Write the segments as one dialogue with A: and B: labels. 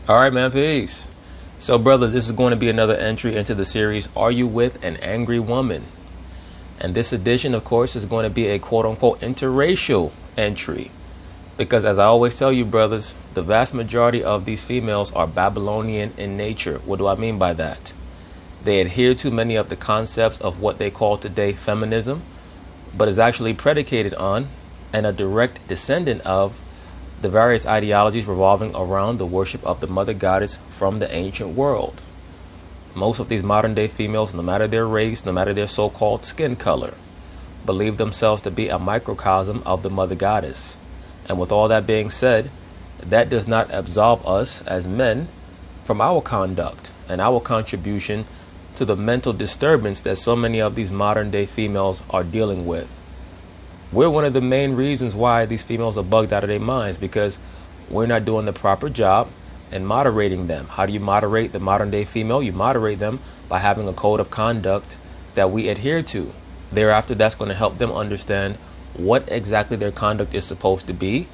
A: All right, man, peace. So, brothers, this is going to be another entry into the series, Are You With an Angry Woman? And this edition, of course, is going to be a quote-unquote interracial entry. Because as I always tell you, brothers, the vast majority of these females are Babylonian in nature. What do I mean by that? They adhere to many of the concepts of what they call today feminism, but is actually predicated on and a direct descendant of the various ideologies revolving around the worship of the mother goddess from the ancient world. Most of these modern day females, no matter their race, no matter their so-called skin color, believe themselves to be a microcosm of the mother goddess. And with all that being said, that does not absolve us as men from our conduct and our contribution to the mental disturbance that so many of these modern day females are dealing with. We're one of the main reasons why these females are bugged out of their minds, because we're not doing the proper job in moderating them. How do you moderate the modern day female? You moderate them by having a code of conduct that we adhere to. Thereafter, that's going to help them understand what exactly their conduct is supposed to be,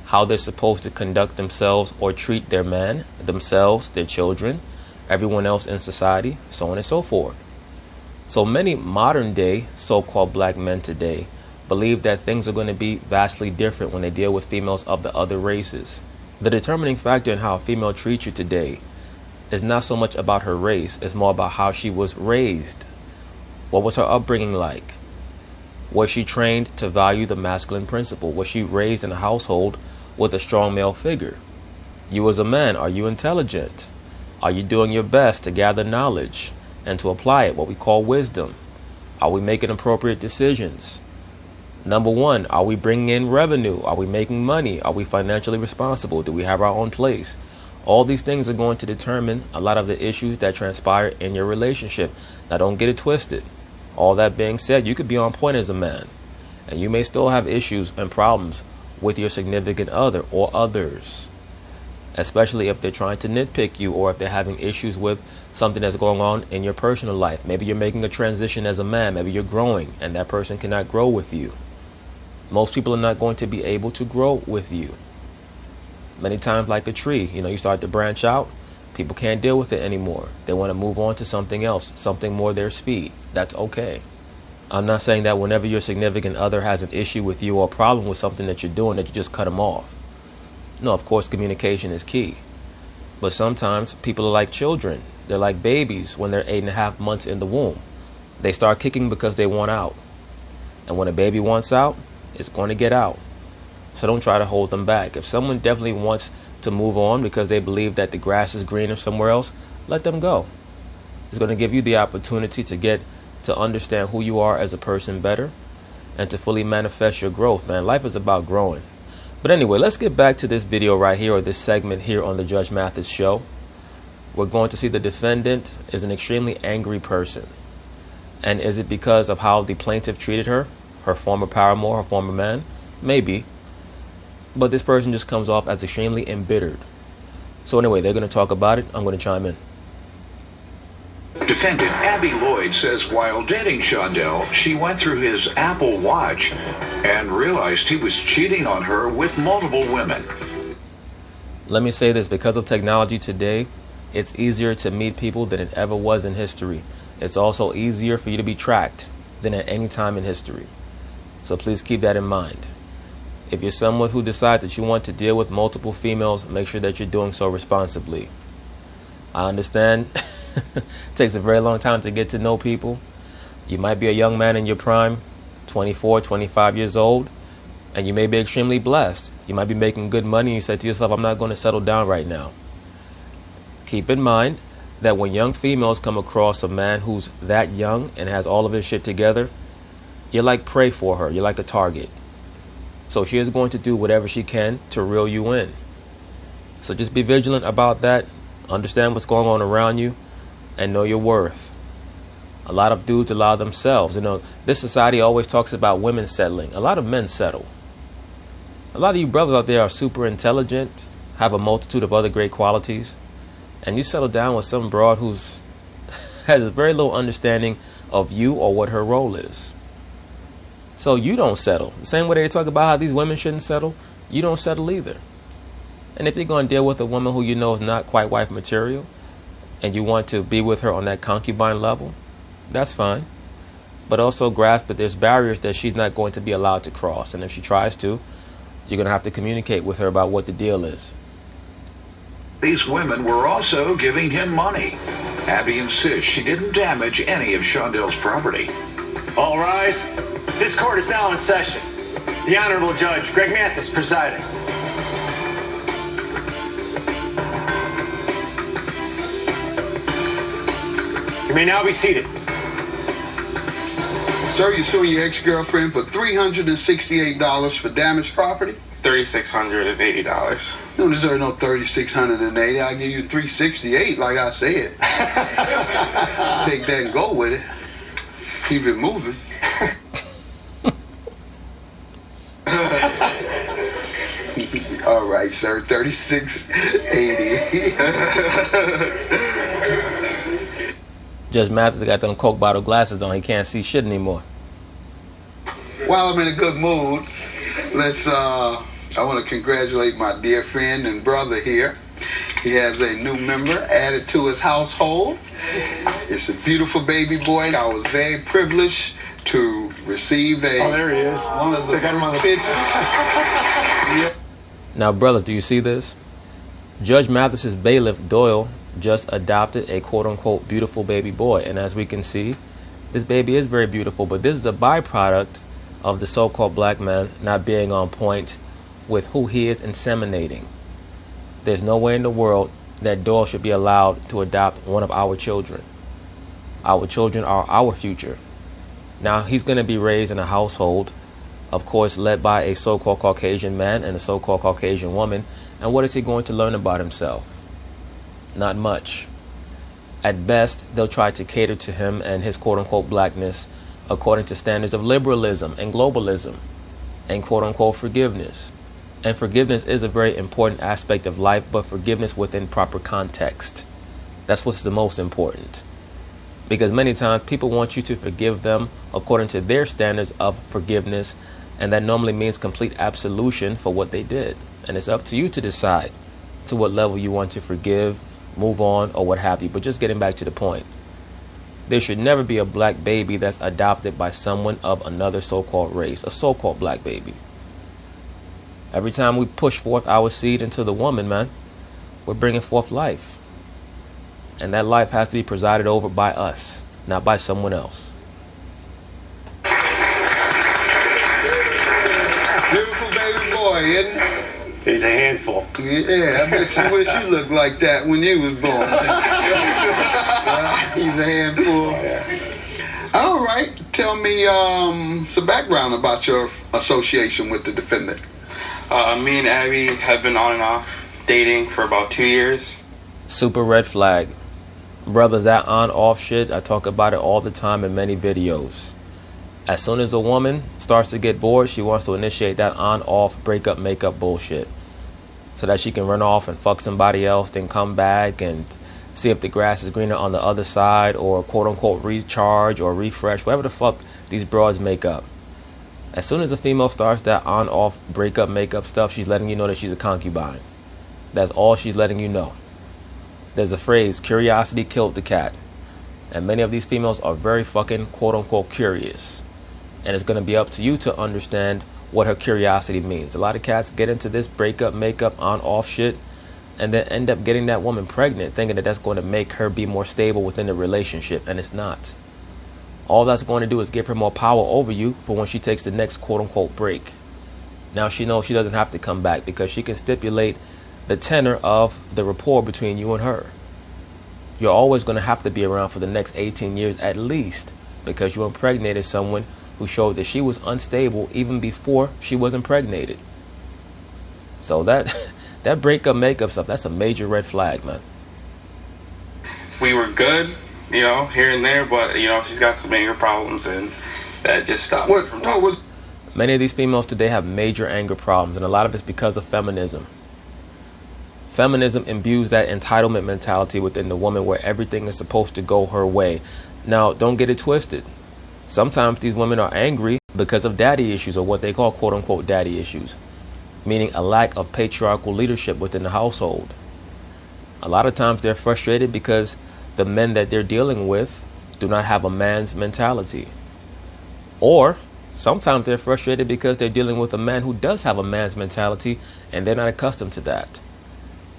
A: how they're supposed to conduct themselves or treat their man, themselves, their children, everyone else in society, so on and so forth. So many modern day so-called black men today believe that things are going to be vastly different when they deal with females of the other races. The determining factor in how a female treats you today is not so much about her race, it's more about how she was raised. What was her upbringing like? Was she trained to value the masculine principle? Was she raised in a household with a strong male figure? You as a man, are you intelligent? Are you doing your best to gather knowledge and to apply it, what we call wisdom? Are we making appropriate decisions? Number one, are we bringing in revenue? Are we making money? Are we financially responsible? Do we have our own place? All these things are going to determine a lot of the issues that transpire in your relationship. Now, don't get it twisted. All that being said, you could be on point as a man, and you may still have issues and problems with your significant other or others, especially if they're trying to nitpick you or if they're having issues with something that's going on in your personal life. Maybe you're making a transition as a man. Maybe you're growing and that person cannot grow with you. Most people are not going to be able to grow with you. Many times, like a tree, you start to branch out. People can't deal with it anymore. They want to move on to something else, something more their speed. That's okay. I'm not saying that whenever your significant other has an issue with you or a problem with something that you're doing, that you just cut them off. No, of course, communication is key. But sometimes people are like children. They're like babies when they're 8.5 months in the womb. They start kicking because they want out. And when a baby wants out, it's going to get out. So don't try to hold them back. If someone definitely wants to move on because they believe that the grass is greener somewhere else, let them go. It's going to give you the opportunity to get to understand who you are as a person better and to fully manifest your growth, man. Life is about growing. But anyway, let's get back to this video right here, or this segment here on the Judge Mathis show. We're going to see the defendant is an extremely angry person. And is it because of how the plaintiff treated her former paramour, her former man? Maybe. But this person just comes off as extremely embittered. So anyway, they're going to talk about it. I'm going to chime in.
B: Defendant Abby Lloyd says while dating Shondell, she went through his Apple Watch and realized he was cheating on her with multiple women.
A: Let me say this, because of technology today, it's easier to meet people than it ever was in history. It's also easier for you to be tracked than at any time in history. So please keep that in mind. If you're someone who decides that you want to deal with multiple females, make sure that you're doing so responsibly. I understand it takes a very long time to get to know people. You might be a young man in your prime, 24, 25 years old, and you may be extremely blessed. You might be making good money and you say to yourself, I'm not going to settle down right now. Keep in mind that when young females come across a man who's that young and has all of his shit together, you're like prey for her. You're like a target. So she is going to do whatever she can to reel you in. So just be vigilant about that. Understand what's going on around you and know your worth. A lot of dudes allow themselves. This society always talks about women settling. A lot of men settle. A lot of you brothers out there are super intelligent, have a multitude of other great qualities, and you settle down with some broad who's has very little understanding of you or what her role is. So you don't settle. The same way they talk about how these women shouldn't settle, you don't settle either. And if you're going to deal with a woman who you know is not quite wife material, and you want to be with her on that concubine level, that's fine. But also grasp that there's barriers that she's not going to be allowed to cross. And if she tries to, you're going to have to communicate with her about what the deal is.
B: These women were also giving him money. Abby insists she didn't damage any of Shondell's property.
C: All rise. This court is now in session. The Honorable Judge Greg Mathis presiding. You may now be seated.
D: Sir, you're suing your ex-girlfriend for $368 for damaged property?
E: $3,680.
D: You don't deserve no $3,680. I'll give you $368 like I said. Take that and go with it. Keep it moving. All right, sir, $3,680.
A: Judge Mathis got them Coke bottle glasses on. He can't see shit anymore.
D: While I'm in a good mood, I want to congratulate my dear friend and brother here. He has a new member added to his household. It's a beautiful baby boy. I was very privileged to receive
C: Oh, there he is.
D: one of the
C: They got him on the
D: pictures. Yeah.
A: Now, brothers, do you see this? Judge Mathis's bailiff, Doyle, just adopted a quote-unquote beautiful baby boy. And as we can see, this baby is very beautiful. But this is a byproduct of the so-called black man not being on point with who he is inseminating. There's no way in the world that Doyle should be allowed to adopt one of our children. Our children are our future. Now, he's going to be raised in a household, of course, led by a so-called Caucasian man and a so-called Caucasian woman. And what is he going to learn about himself? Not much. At best, they'll try to cater to him and his quote-unquote blackness according to standards of liberalism and globalism and quote-unquote forgiveness. And forgiveness is a very important aspect of life, but forgiveness within proper context. That's what's the most important. Because many times people want you to forgive them according to their standards of forgiveness, and that normally means complete absolution for what they did. And it's up to you to decide to what level you want to forgive, move on, or what have you. But just getting back to the point, there should never be a black baby that's adopted by someone of another so-called race, a so-called black baby. Every time we push forth our seed into the woman, man, we're bringing forth life. And that life has to be presided over by us, not by someone else.
D: Beautiful baby boy, isn't it?
C: He's a handful.
D: Yeah, I bet you wish you looked like that when you was born. He's a handful. All right, tell me some background about your association with the defendant.
E: Me and Abby have been on and off dating for about 2 years.
A: Super red flag. Brothers, that on-off shit, I talk about it all the time in many videos. As soon as a woman starts to get bored, she wants to initiate that on-off breakup makeup bullshit so that she can run off and fuck somebody else, then come back and see if the grass is greener on the other side, or quote-unquote recharge or refresh, whatever the fuck these broads make up. As soon as a female starts that on-off breakup makeup stuff, she's letting you know that she's a concubine. That's all she's letting you know. There's a phrase, curiosity killed the cat. And many of these females are very fucking quote-unquote curious. And it's going to be up to you to understand what her curiosity means. A lot of cats get into this breakup, makeup, on-off shit, and then end up getting that woman pregnant, thinking that that's going to make her be more stable within the relationship, and it's not. All that's going to do is give her more power over you for when she takes the next quote-unquote break. Now she knows she doesn't have to come back because she can stipulate the tenor of the rapport between you and her. You're always going to have to be around for the next 18 years at least, because you impregnated someone who showed that she was unstable even before she was impregnated. So that breakup makeup stuff, that's a major red flag, man.
E: We were good, here and there, but, she's got some anger problems, and that just stopped me from talking.
A: Many of these females today have major anger problems, and a lot of it's because of feminism. Feminism imbues that entitlement mentality within the woman where everything is supposed to go her way. Now, don't get it twisted. Sometimes these women are angry because of daddy issues, or what they call quote-unquote daddy issues. meaning a lack of patriarchal leadership within the household. A lot of times they're frustrated because the men that they're dealing with do not have a man's mentality. Or sometimes they're frustrated because they're dealing with a man who does have a man's mentality and they're not accustomed to that.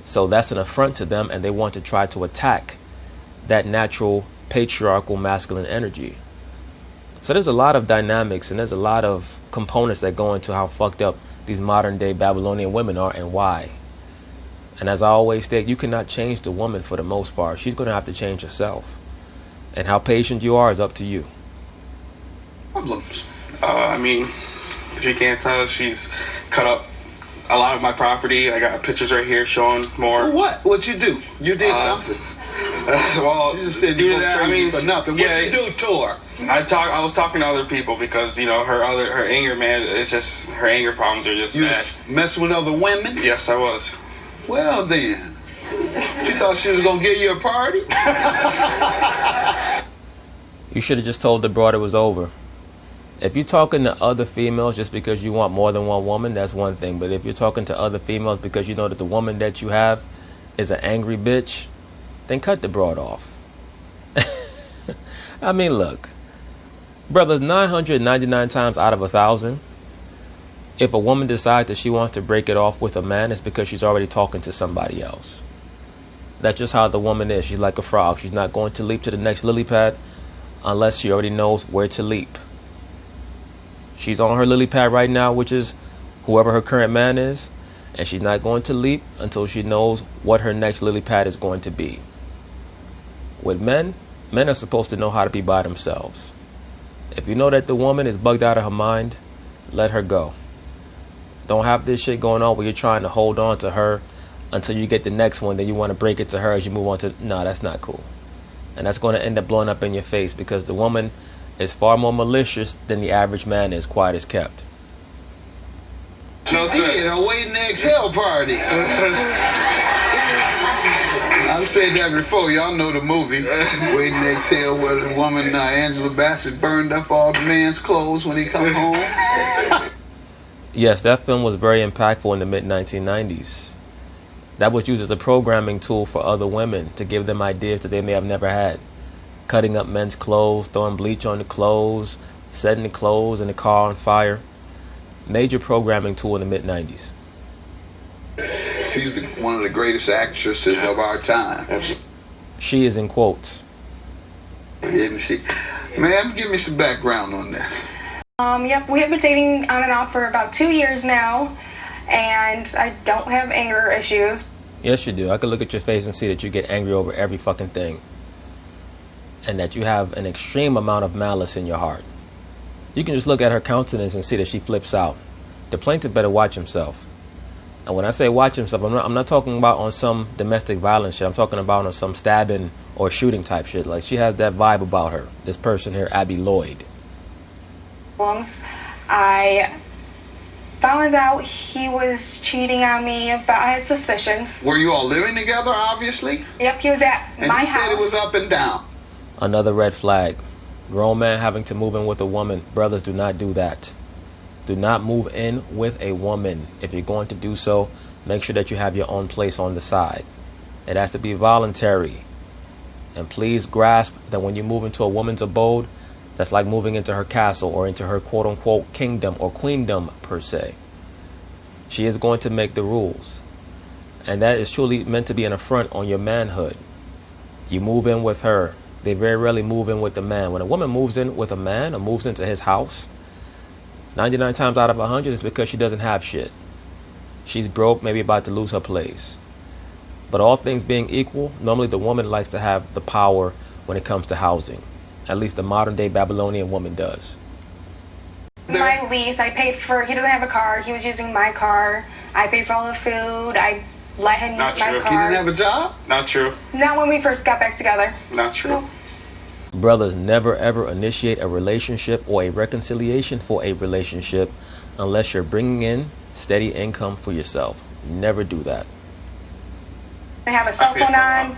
A: So that's an affront to them, and they want to try to attack that natural patriarchal masculine energy. So there's a lot of dynamics and there's a lot of components that go into how fucked up these modern day Babylonian women are and why. And as I always state, you cannot change the woman for the most part. She's going to have to change herself. And how patient you are is up to you.
D: Problems.
E: I mean, if you can't tell, she's cut up a lot of my property. I got pictures right here showing more.
D: For what? What'd you do? You did something.
E: Well,
D: You just didn't
E: do
D: go
E: that.
D: crazy
E: I mean,
D: for nothing.
E: yeah,
D: What'd you do to her?
E: I was talking to other people because her anger, man. It's just her anger problems are just
D: You
E: bad.
D: was messing with other women?
E: Yes, I was.
D: Well then, she thought she was gonna give you a party?
A: You should have just told the broad it was over. If you're talking to other females just because you want more than one woman, that's one thing. But if you're talking to other females because you know that the woman that you have is an angry bitch, then cut the broad off. I mean, look, brothers, 999 times out of 1,000, if a woman decides that she wants to break it off with a man, it's because she's already talking to somebody else. That's just how the woman is. She's like a frog. She's not going to leap to the next lily pad unless she already knows where to leap. She's on her lily pad right now, which is whoever her current man is, and she's not going to leap until she knows what her next lily pad is going to be. With men are supposed to know how to be by themselves. If you know that the woman is bugged out of her mind, let her go. Don't have this shit going on where you're trying to hold on to her until you get the next one, then you want to break it to her as you move on to... No, that's not cool. And that's going to end up blowing up in your face because the woman is far more malicious than the average man is, quiet as kept.
E: No,
D: She did
E: sir.
D: a waiting to exhale party. I've said that before. Y'all know the movie, Waiting to Exhale, where the woman, Angela Bassett, burned up all the man's clothes when he come home.
A: Yes, that film was very impactful in the mid-1990s. That was used as a programming tool for other women to give them ideas that they may have never had. Cutting up men's clothes, throwing bleach on the clothes, setting the clothes in the car on fire. Major programming tool in the mid-90s.
D: She's one of the greatest actresses of our time,
A: She is in quotes.
D: isn't she? Ma'am, give me some background on this.
F: Yep, we have been dating on and off for about 2 years now, and I don't have anger issues.
A: Yes, you do. I could look at your face and see that you get angry over every fucking thing. And that you have an extreme amount of malice in your heart. You can just look at her countenance and see that she flips out. The plaintiff better watch himself. And when I say watch himself, I'm not talking about on some domestic violence shit. I'm talking about on some stabbing or shooting type shit. Like, she has that vibe about her. This person here, Abby Lloyd.
F: I found out he was cheating on me, but I had suspicions.
D: Were you all living together, obviously?
F: Yep, he was at
D: And
F: my
D: he
F: house.
D: said it was up and down.
A: Another red flag. Grown man having to move in with a woman. Brothers, do not do that. Do not move in with a woman. If you're going to do so, make sure that you have your own place on the side. It has to be voluntary. And please grasp that when you move into a woman's abode, that's like moving into her castle or into her quote-unquote kingdom or queendom per se. She is going to make the rules. And that is truly meant to be an affront on your manhood. You move in with her. They very rarely move in with the man. When a woman moves in with a man or moves into his house, 99 times out of 100 is because she doesn't have shit. She's broke, maybe about to lose her place. But all things being equal, normally the woman likes to have the power when it comes to housing. At least the modern day Babylonian woman does.
F: My lease, I paid for, he doesn't have a car, he was using my car. I paid for all the food, I let him
E: Not
F: use my
E: true.
D: He
F: car.
D: didn't have a job?
E: Not true.
F: Not when we first got back together.
E: Not true.
F: No.
A: Brothers, never ever initiate a relationship or a reconciliation for a relationship unless you're bringing in steady income for yourself. Never do that.
F: I have a cell phone on.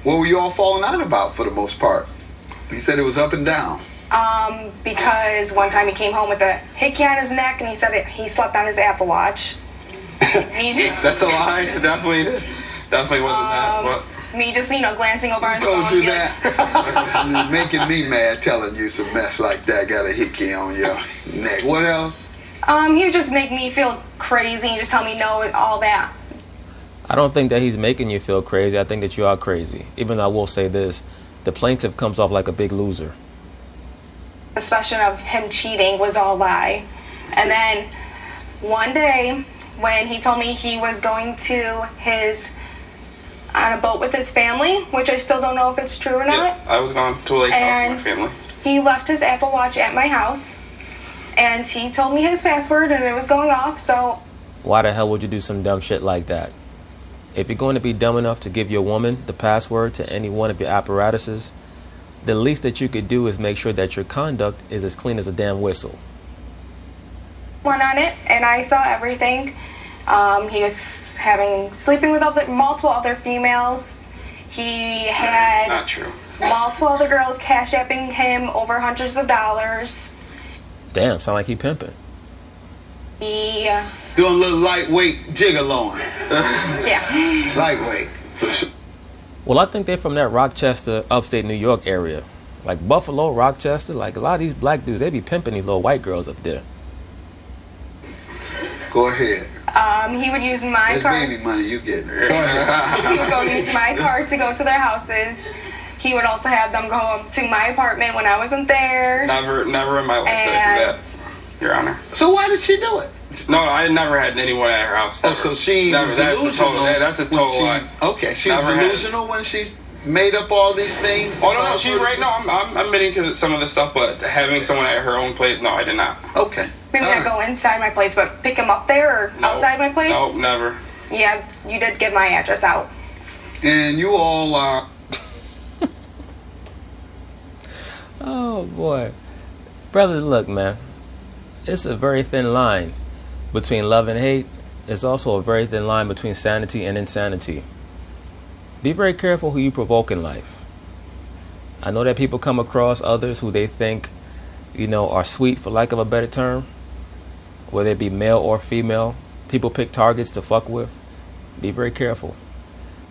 D: What were you all falling out about for the most part? He said it was up and down.
F: Because one time he came home with a hickey on his neck and he said he slept on his Apple Watch.
E: That's a lie. Definitely wasn't that. But
F: Me just, glancing over his
D: Told
F: phone.
D: you that? Making me mad telling you some mess like that got a hickey on your neck. What else?
F: He would just make me feel crazy and just tell me no, all that.
A: I don't think that he's making you feel crazy. I think that you are crazy. Even though I will say this, the plaintiff comes off like a big loser.
F: The suspicion of him cheating was all lie. And then one day when he told me he was going on a boat with his family, which I still don't know if it's true or not.
E: yeah, I was going to a lake house with my family.
F: He left his Apple Watch at my house, and he told me his password, and it was going off, so...
A: Why the hell would you do some dumb shit like that? If you're going to be dumb enough to give your woman the password to any one of your apparatuses, the least that you could do is make sure that your conduct is as clean as a damn whistle.
F: Went on it, and I saw everything. He was sleeping with multiple other females. He had
E: Not true.
F: multiple other girls cash apping him over hundreds of dollars.
A: Damn, sound like he pimping.
F: He,
D: Doing a little lightweight gigoloing.
F: yeah.
D: Lightweight. For sure.
A: Well, I think they're from that Rochester, upstate New York area. Like Buffalo, Rochester, like a lot of these black dudes, they be pimping these little white girls up there.
D: Go ahead.
F: He would use my
D: That's
F: card.
D: baby money you getting. Go ahead.
F: He would go use my card to go to their houses. He would also have them go to my apartment when I wasn't there.
E: Never in my life did I do that, Your Honor.
D: So why did she do it?
E: No, I never had anyone at her house.
D: Oh,
E: Never.
D: so she
E: Never.
D: was
E: That's a
D: delusional.
E: total. That's a
D: when
E: total
D: she-
E: lie.
D: Okay, she was
E: Never had it.
D: delusional when she made up all these things.
E: Oh no, she's right. No, I'm admitting to some of this stuff, but having someone at her own place, no, I did not.
D: Okay.
F: Maybe
D: All
F: not
D: right.
F: go inside my place, but pick him up there or
E: No.
F: outside my place.
E: No, never.
F: Yeah, you did give my address out.
D: And you all are.
A: Oh boy. Brothers, look, man. It's a very thin line between love and hate. It's also a very thin line between sanity and insanity. Be very careful who you provoke in life. I know that people come across others who they think, are sweet, for lack of a better term. Whether it be male or female, people pick targets to fuck with. Be very careful.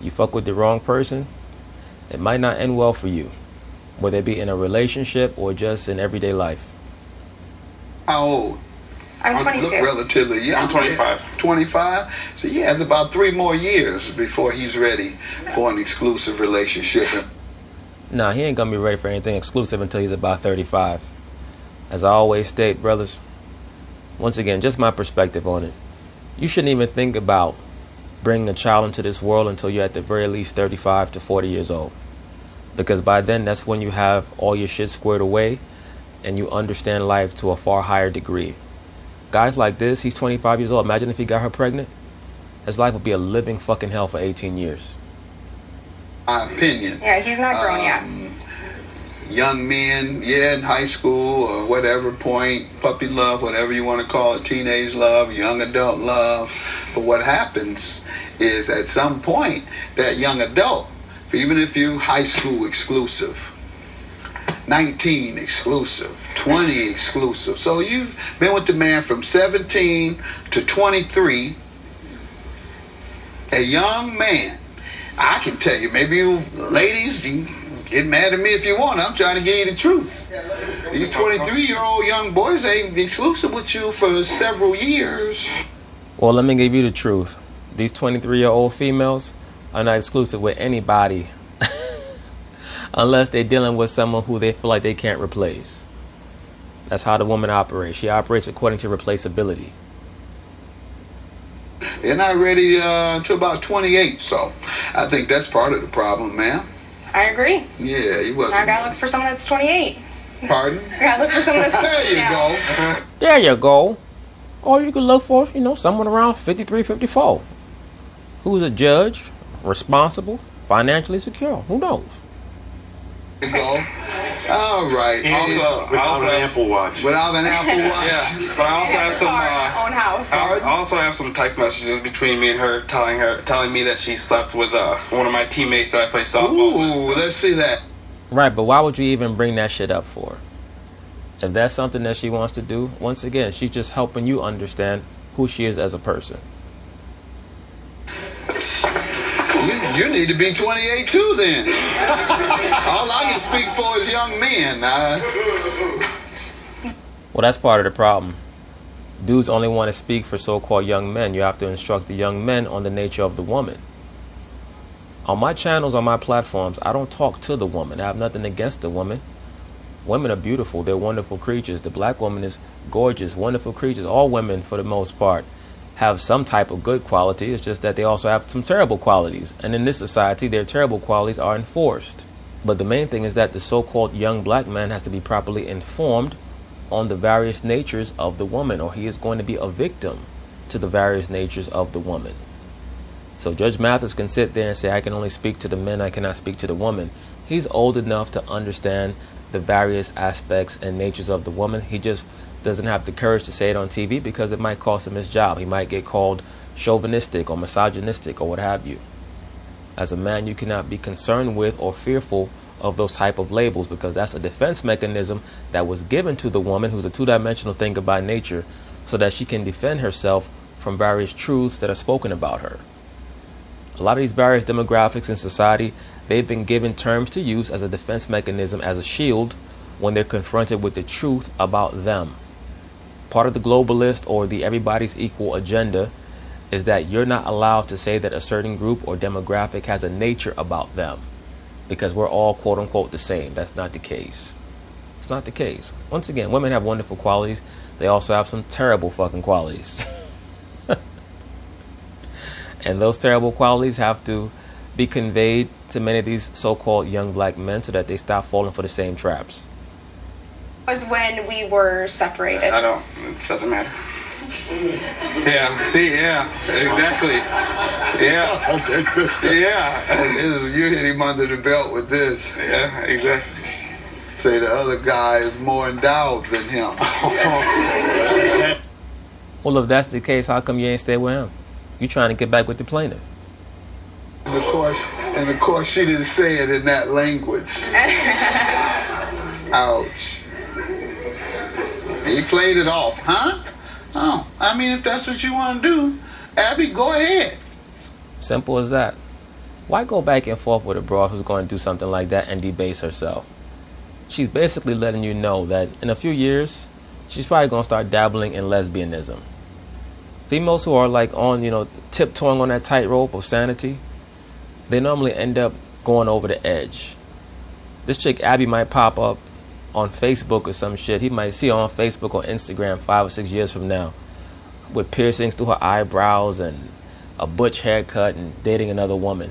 A: You fuck with the wrong person, it might not end well for you. Whether it be in a relationship or just in everyday life.
D: How old?
F: I'm
D: You
F: 22.
D: look relatively young.
E: I'm 25.
D: 25? So he has about 3 more years before he's ready for an exclusive relationship.
A: Nah, he ain't gonna be ready for anything exclusive until he's about 35. As I always state, brothers, once again, just my perspective on it. You shouldn't even think about bringing a child into this world until you're at the very least 35 to 40 years old. Because by then, that's when you have all your shit squared away and you understand life to a far higher degree. Guys like this, he's 25 years old. Imagine if he got her pregnant. His life would be a living fucking hell for 18 years.
D: My opinion.
F: Yeah, he's not grown yet.
D: Young men, in high school or whatever point, puppy love, whatever you want to call it, teenage love, young adult love. But what happens is at some point, that young adult, even if you high school exclusive, 19 exclusive, 20 exclusive. So you've been with the man from 17 to 23, a young man. I can tell you, maybe you ladies, you can get mad at me if you want. I'm trying to give you the truth. These 23-year-old young boys ain't exclusive with you for several years.
A: Well, let me give you the truth. These 23-year-old females are not exclusive with anybody unless they're dealing with someone who they feel like they can't replace. That's how the woman operates. She operates according to replaceability.
D: They're not ready until about 28, so I think that's part of the problem, man.
F: I agree.
D: Yeah, he
F: I
D: wasn't.
F: gotta look for someone that's 28.
D: Pardon?
F: I gotta look for someone that's
D: There you
F: yeah.
D: go.
A: There you go. Or you could look for, someone around 53, 54. Who's a judge, responsible, financially secure. Who knows?
D: There you go. All right.
C: Without an Apple Watch.
D: Without an Apple Watch.
E: Yeah, but I also have some.
F: Own house.
E: I also have some text messages between me and her, telling me that she slept with one of my teammates that I play softball
D: Ooh,
E: with.
D: let's see that.
A: Right, but why would you even bring that shit up for? If that's something that she wants to do, once again, she's just helping you understand who she is as a person.
D: you need to be 28 too then. All I can speak for is young men.
A: Well, that's part of the problem. Dudes only want to speak for so-called young men. You have to instruct the young men on the nature of the woman. On my channels, on my platforms, I don't talk to the woman. I have nothing against the woman. Women are beautiful. They're wonderful creatures. The black woman is gorgeous, wonderful creatures. All women, for the most part, have some type of good quality. It's just that they also have some terrible qualities. And in this society, their terrible qualities are enforced. But the main thing is that the so-called young black man has to be properly informed on the various natures of the woman, or he is going to be a victim to the various natures of the woman. So Judge Mathis can sit there and say, I can only speak to the men, I cannot speak to the woman. He's old enough to understand the various aspects and natures of the woman. He just doesn't have the courage to say it on TV because it might cost him his job. He might get called chauvinistic or misogynistic or what have you. As a man, you cannot be concerned with or fearful of those type of labels, because that's a defense mechanism that was given to the woman, who's a two-dimensional thinker by nature, so that she can defend herself from various truths that are spoken about her. A lot of these various demographics in society, they've been given terms to use as a defense mechanism, as a shield, when they're confronted with the truth about them. Part of the globalist or the everybody's equal agenda is that you're not allowed to say that a certain group or demographic has a nature about them, because we're all quote unquote the same. That's not the case. It's not the case. Once again, women have wonderful qualities. They also have some terrible fucking qualities. And those terrible qualities have to be conveyed to many of these so-called young black men so that they stop falling for the same traps.
F: Was when we were separated.
E: It doesn't matter. Yeah, see, yeah, exactly. Yeah. Yeah.
D: You hit him under the belt with this.
E: Yeah, exactly.
D: Say the other guy is more endowed than him.
A: Well, if that's the case, how come you ain't stay with him? You trying to get back with the plaintiff.
D: Of course, she didn't say it in that language. Ouch. He played it off, huh? Oh, I mean, if that's what you want to do, Abby, go ahead.
A: Simple as that. Why go back and forth with a broad who's going to do something like that and debase herself? She's basically letting you know that in a few years, she's probably going to start dabbling in lesbianism. Females who are like on, tiptoeing on that tightrope of sanity, they normally end up going over the edge. This chick Abby might pop up on Facebook or some shit. He might see her on Facebook or Instagram 5 or 6 years from now with piercings through her eyebrows and a butch haircut and dating another woman.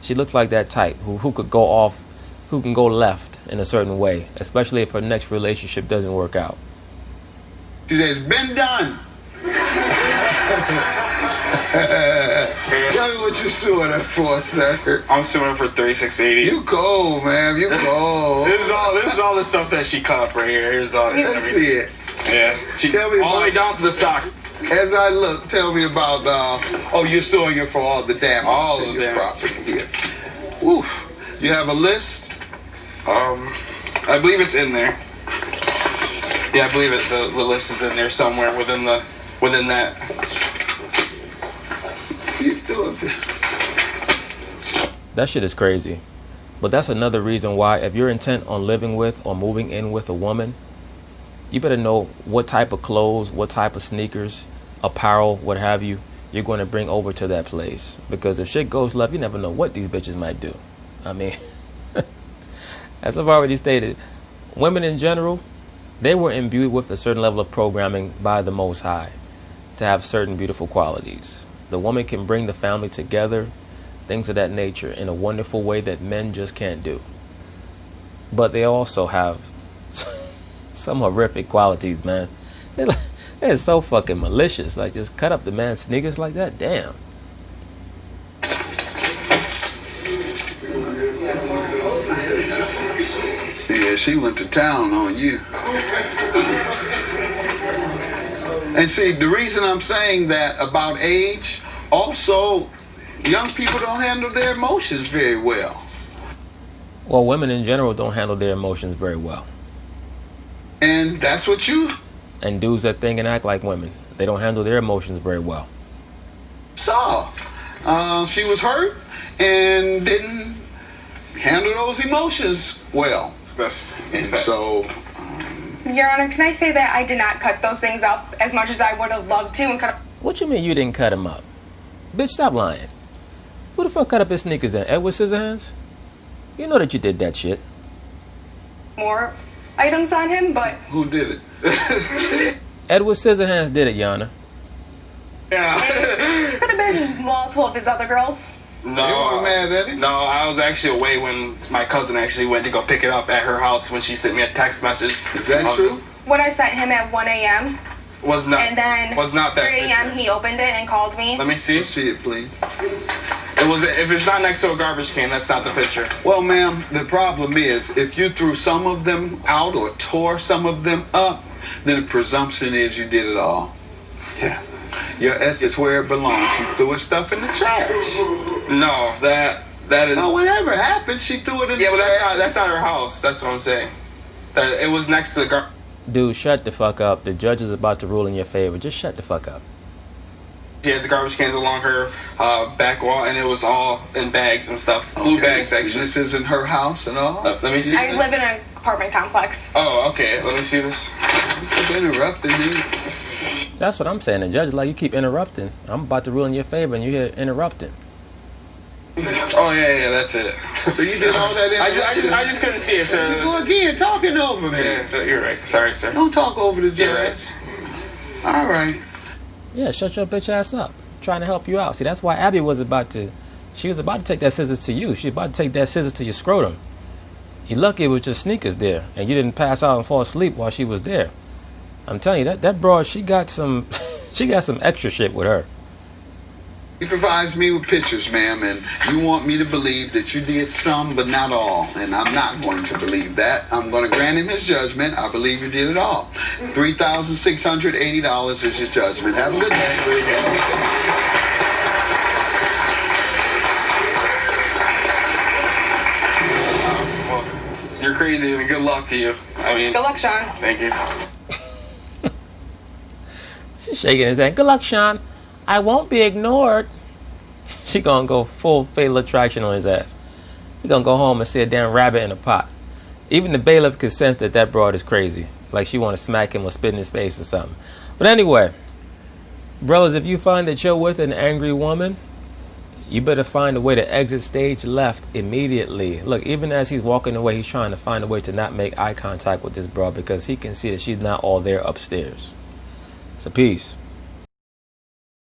A: She looks like that type who could go off, who can go left in a certain way, especially if her next relationship doesn't work out.
D: She says, been done. Tell me what you're suing her for, sir.
E: I'm suing her for 3680.
D: You cold, man. You cold.
E: This is all the stuff that she cut up right here. Here's all.
D: Let's see it.
E: Yeah. She
D: Tell me
E: all the way down to the socks.
D: As I look, tell me about. You're suing her for all the damage to your property here. Oof. You have a list?
E: I believe it's in there. Yeah, I believe it. The list is in there somewhere within that.
D: You doing this?
A: That shit is crazy. But that's another reason why, if you're intent on living with or moving in with a woman, you better know what type of clothes, what type of sneakers, apparel, what have you, you're going to bring over to that place. Because if shit goes left, you never know what these bitches might do. I mean, as I've already stated, women in general, they were imbued with a certain level of programming by the Most High to have certain beautiful qualities. The woman can bring the family together, things of that nature, in a wonderful way that men just can't do. But they also have some horrific qualities, man. They're so fucking malicious. Like, just cut up the man's sneakers like that? Damn.
D: Yeah, she went to town on you. And see, the reason I'm saying that about age, also, young people don't handle their emotions very well.
A: Well, women in general don't handle their emotions very well.
D: And that's what you...
A: And dudes that think and act like women, they don't handle their emotions very well.
D: saw. She was hurt, and didn't handle those emotions well.
E: That's
D: And so,
F: Your Honor, can I say that I did not cut those things up as much as I would have loved to and cut up
A: What you mean you didn't cut him up? Bitch, stop lying. Who the fuck cut up his sneakers then? Edward Scissorhands? You know that you did that shit.
F: more items on him, but
D: who did it?
A: Edward Scissorhands did it, Yana.
E: yeah.
F: it could have been multiple of his other girls.
D: You weren't mad at him?
E: No, I was actually away when my cousin actually went to go pick it up at her house when she sent me a text message.
D: Is that true?
F: When I sent him at 1 a.m.
E: Was not.
F: and then
E: was not that
F: 3 a.m.
E: picture.
F: he opened it and called me.
E: Let me see.
D: Let's see it, please.
E: It was. If it's not next to a garbage can, that's not the picture.
D: Well, ma'am, the problem is if you threw some of them out or tore some of them up, then the presumption is you did it all.
E: Yeah.
D: Your S is where it belongs. You threw her stuff in the trash.
E: No, that is.
D: Oh, whatever happened, she threw it in
E: Yeah,
D: the
E: but
D: trash.
E: that's not her house. That's what I'm saying. That it was next to the garbage.
A: Dude, shut the fuck up. The judge is about to rule in your favor. Just shut the fuck up.
E: She has the garbage cans along her back wall, and it was all in bags and stuff. Blue
D: Okay.
E: bags, actually.
D: This isn't her house at all?
E: Let me see.
F: I live in an apartment complex.
E: Oh, okay. Let me see this.
D: You've interrupted me.
A: That's what I'm saying. The judge is like, you keep interrupting. I'm about to rule in your favor and you're here interrupting.
E: Oh yeah, that's it.
D: So you did all that interruption?
E: I just couldn't see it, sir.
D: Well, again, talking over me.
E: Yeah, so you're right. Sorry, sir.
D: Don't talk over the judge.
E: You're right.
D: All right.
A: Yeah, shut your bitch ass up. I'm trying to help you out. See, that's why Abby was about to take that scissors to you. She was about to take that scissors to your scrotum. You're lucky it was just sneakers there and you didn't pass out and fall asleep while she was there. I'm telling you, that broad, she got some extra shit with her.
D: He provides me with pictures, ma'am, and you want me to believe that you did some but not all. And I'm not going to believe that. I'm going to grant him his judgment. I believe you did it all. $3,680 is your judgment. Have a good day.
E: Well, you're crazy, and good luck to you. I mean,
F: Good luck, Sean.
E: thank you.
A: She's shaking his hand. Good luck, Sean. I won't be ignored. She gonna go full fatal attraction on his ass. He gonna go home and see a damn rabbit in a pot. Even the bailiff could sense that broad is crazy. Like she want to smack him or spit in his face or something. But anyway, brothers, if you find that you're with an angry woman, you better find a way to exit stage left immediately. Look, even as he's walking away, he's trying to find a way to not make eye contact with this broad because he can see that she's not all there upstairs. So peace.